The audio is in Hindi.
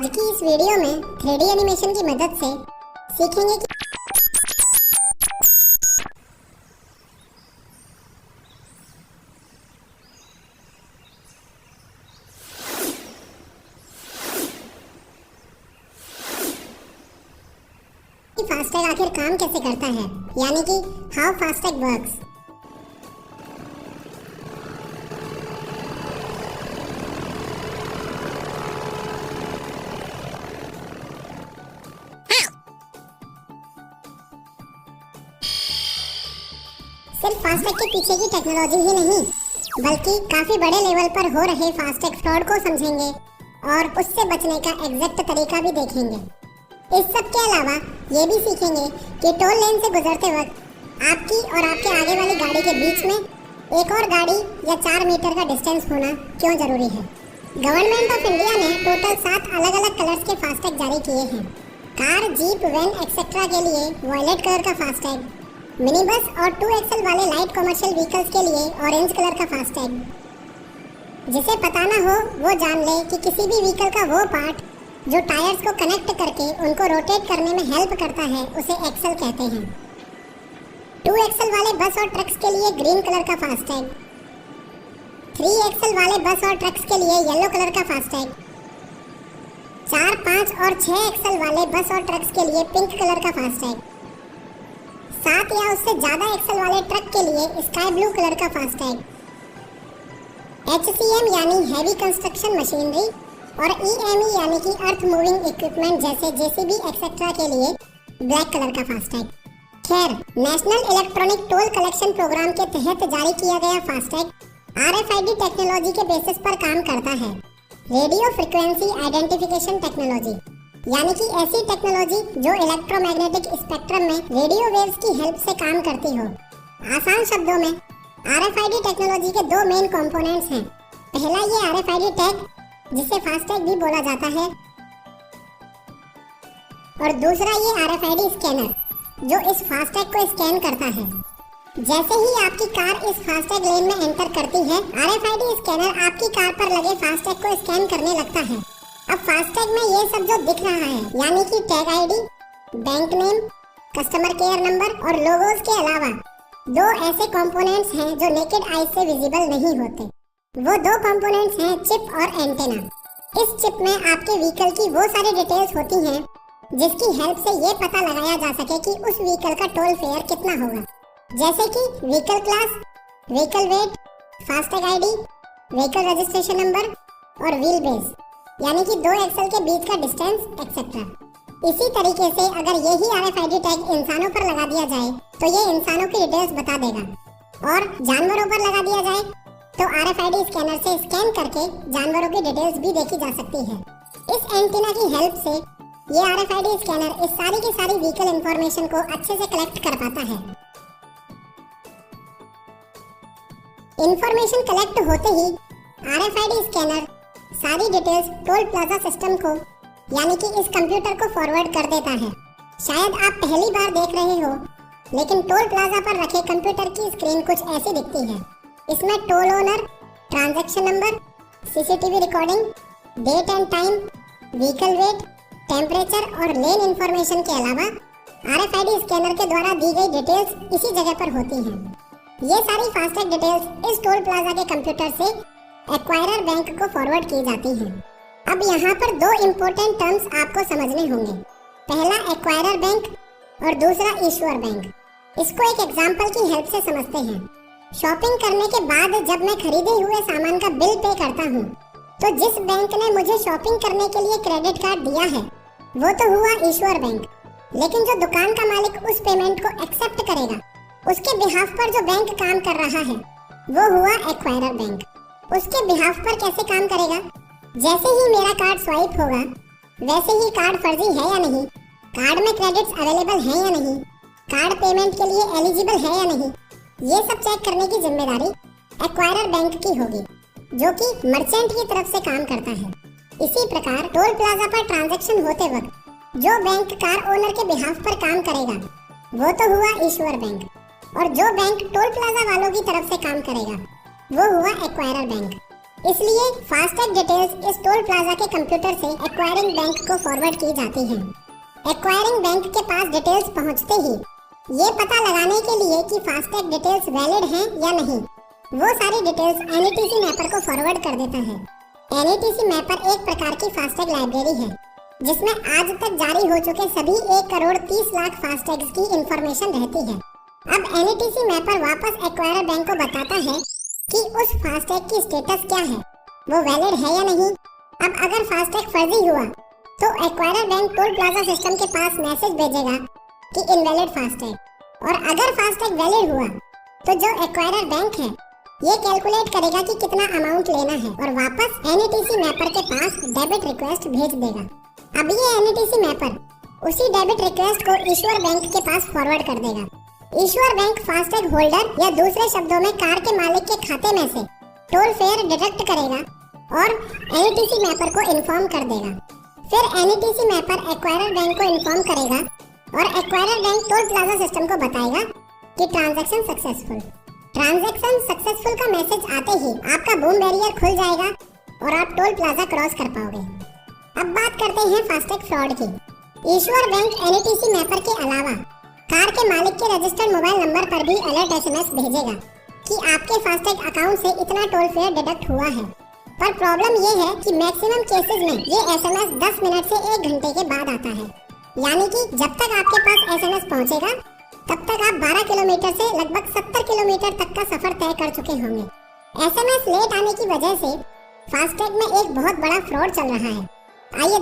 आज की इस वीडियो में 3D एनिमेशन की मदद से सीखेंगे कि फास्टैग आखिर काम कैसे करता है, यानी कि हाउ फास्टैग वर्क्स। सिर्फ फास्टैग के पीछे की टेक्नोलॉजी ही नहीं, बल्कि काफी बड़े लेवल पर हो रहे फास्टैग फ्रॉड को समझेंगे और उससे बचने का एग्जैक्ट तरीका भी देखेंगे। इस सब के अलावा ये भी सीखेंगे कि टोल लेन से गुजरते वक्त आपकी और आपके आगे वाली गाड़ी के बीच में एक और गाड़ी या 4 मीटर का डिस्टेंस होना क्यों जरूरी है। गवर्नमेंट ऑफ इंडिया ने टोटल 7 अलग अलग कलर्स के फास्टैग जारी किए हैं। कार, जीप, वैन एक्सेट्रा के लिए वॉयलेट कलर का फास्टैग, मिनी बस और 2XL वाले लाइट कमर्शियल व्हीकल्स के लिए ऑरेंज कलर का फास्टैग। जिसे पता ना हो वो जान ले कि किसी भी व्हीकल का वो पार्ट जो टायर्स को कनेक्ट करके उनको रोटेट करने में हेल्प करता है उसे एक्सल कहते हैं। 2XL वाले बस और ट्रक्स के लिए ग्रीन कलर का फास्टैग, 3XL वाले बस और ट्रक्स के लिए येलो कलर का फास्टैग, 4, 5 और 6XL वाले बस और ट्रक्स के लिए पिंक कलर का फास्टैग, 7 या उससे ज्यादा एक्सल वाले ट्रक के लिए स्काई ब्लू कलर का फास्टैग, HCM यानी हैवी कंस्ट्रक्शन मशीनरी और EME यानी कि अर्थ मूविंग इक्विपमेंट जैसे JCB एक्सेट्रा के लिए ब्लैक कलर का फास्टैग। खैर, national electronic toll collection programme के तहत जारी किया गया फास्टैग RFID टेक्नोलॉजी के बेसिस पर काम करता है। रेडियो फ्रीक्वेंसी आइडेंटिफिकेशन टेक्नोलॉजी, यानी कि ऐसी टेक्नोलॉजी जो इलेक्ट्रोमैग्नेटिक स्पेक्ट्रम में रेडियो वेव्स की हेल्प से काम करती हो। आसान शब्दों में RFID टेक्नोलॉजी के 2 मेन कंपोनेंट्स हैं। पहला ये RFID टैग, जिसे फास्टैग भी बोला जाता है, और दूसरा ये RFID स्कैनर जो इस फास्टैग को स्कैन करता है। जैसे ही आपकी कार इस फास्टैग लेन में एंटर करती है, RFID स्कैनर आपकी कार पर लगे फास्टैग को स्कैन करने लगता है। अब फास्टैग में ये सब जो दिख रहा है, यानी कि tag ID, bank name, customer care number और लोगोस के अलावा 2 ऐसे कंपोनेंट्स हैं जो नेकेड आई से विजिबल नहीं होते। वो 2 कंपोनेंट्स हैं चिप और एंटेना। इस चिप में आपके व्हीकल की वो सारी डिटेल्स होती हैं जिसकी हेल्प से ये पता लगाया जा सके कि उस व्हीकल का टोल फेयर कितना होगा, जैसे कि vehicle class, vehicle wait, FASTag ID, vehicle registration number और व्हील बेस, यानी कि 2 एक्सल के बीच का डिस्टेंस एक्सेट्रा। इसी तरीके से अगर यही RFID टैग इंसानों पर लगा दिया जाए तो ये इंसानों की डिटेल्स बता देगा, और जानवरों पर लगा दिया जाए तो RFID स्कैनर से स्कैन करके जानवरों की डिटेल्स भी देखी जा सकती है। इस एंटीना की हेल्प से ये RFID स्कैनर इस सारी की सारी व्हीकल इंफॉर्मेशन को अच्छे से कलेक्ट कर पाता है। इंफॉर्मेशन कलेक्ट होते ही RFID स्कैनर सारी डिटेल्स टोल प्लाजा सिस्टम को, यानी कि इस कंप्यूटर को फॉरवर्ड कर देता है। शायद आप पहली बार देख रहे हो, लेकिन टोल प्लाजा पर रखे कंप्यूटर की स्क्रीन कुछ ऐसी दिखती है। इसमें toll owner, transaction number, CCTV recording, date and time, vehicle weight, temperature और लेन इंफॉर्मेशन के अलावा RFID स्कैनर के द्वारा दी गई डिटेल्स इसी जगह पर होती हैं। ये सारी फास्टैग डिटेल्स इस टोल प्लाजा के कंप्यूटर से एक्वायरर बैंक को फॉरवर्ड की जाती हैं। अब यहाँ पर 2 इम्पोर्टेंट टर्म्स आपको समझने होंगे। पहला एक्वायरर बैंक और दूसरा इश्यूअर बैंक। इसको एक एग्जांपल की हेल्प से समझते हैं। शॉपिंग करने के बाद जब मैं खरीदे हुए सामान का बिल पे करता हूँ, तो जिस बैंक ने मुझे शॉपिंग करने के लिए क्रेडिट कार्ड दिया है वो तो हुआ इश्यूअर बैंक, लेकिन जो दुकान का मालिक उस पेमेंट को एक्सेप्ट करेगा, उसके बिहाफ पर जो बैंक काम कर रहा है वो हुआ एक्वायरर बैंक। उसके बिहाफ पर कैसे काम करेगा? जैसे ही मेरा कार्ड स्वाइप होगा, वैसे ही कार्ड फर्जी है या नहीं, कार्ड में क्रेडिट्स अवेलेबल हैं या नहीं, कार्ड पेमेंट के लिए एलिजिबल है या नहीं, ये सब चेक करने की जिम्मेदारी एक्वायरर बैंक की होगी, जो कि मर्चेंट की तरफ से काम करता है। इसी प्रकार टोल प्लाजा पर ट्रांजैक्शन होते वक्त जो बैंक कार ओनर के बिहाफ पर काम करेगा वो तो हुआ इश्यूअर बैंक, और जो बैंक टोल प्लाजा वालों की तरफ से काम करेगा वो हुआ एक्वायरर बैंक। इसलिए फास्टैग डिटेल्स इस टोल प्लाजा के कंप्यूटर से एक्वायरिंग बैंक को फॉरवर्ड की जाती हैं। एक्वायरिंग बैंक के पास डिटेल्स पहुंचते ही ये पता लगाने के लिए कि फास्टैग डिटेल्स वैलिड हैं या नहीं, वो सारी डिटेल्स एनईटीसी मैपर को फॉरवर्ड कर देता है। एनईटीसी मैपर एक प्रकार की फास्टैग लाइब्रेरी है जिसमें आज तक जारी हो चुके सभी 1,30,00,000 फास्टैग्स की इंफॉर्मेशन रहती है। अब एनईटीसी मैपर वापस एक्वायरर बैंक को बताता है कि उस फास्टैग की स्टेटस क्या है, वो वैलिड है या नहीं। अब अगर फास्टैग फर्जी हुआ तो acquirer bank toll plaza system के पास मैसेज भेजेगा कि इनवैलिड फास्टैग, और अगर फास्टैग वैलिड हुआ तो जो एक्वायरर बैंक है ये कैलकुलेट करेगा कि कितना अमाउंट लेना है और वापस एनईटीसी मैपर के पास डेबिट रिक्वेस्ट भेज देगा। अब ये एनईटीसी मैपर उसी डेबिट रिक्वेस्ट को इश्यूअर बैंक के पास फॉरवर्ड कर देगा। इश्यूअर बैंक फास्टैग होल्डर या दूसरे शब्दों में कार के मालिक के खाते में से टोल फेयर डिडक्ट करेगा और एनईटीसी मैपर को इन्फॉर्म कर देगा। फिर एनईटीसी मैपर एक्वायरर बैंक को इन्फॉर्म करेगा और acquirer bank toll plaza system को बताएगा कि ट्रांजैक्शन सक्सेसफुल। ट्रांजैक्शन सक्सेसफुल का मैसेज आते ही आपका बूम बैरियर खुल जाएगा और आप टोल प्लाजा क्रॉस कर पाओगे। अब बात करते हैं फास्टैग फ्रॉड की। इश्यूअर बैंक एनईटीसी मैपर के अलावा कार के मालिक के रजिस्टर्ड मोबाइल नंबर पर भी अलर्ट एसएमएस भेजेगा कि आपके फास्टैग अकाउंट से इतना टोल फेयर डिडक्ट हुआ है। पर प्रॉब्लम ये है कि मैक्सिमम केसेस में ये एसएमएस 10 मिनट से 1 घंटे के बाद आता है, यानी कि जब तक आपके पास एसएमएस पहुंचेगा तब तक आप 12 किलोमीटर से लगभग 70 किलोमीटर तक का सफर तय कर चुके होंगे। एसएमएस लेट आने की वजह से फास्टैग में एक बहुत बड़ा फ्रॉड चल रहा है। आइए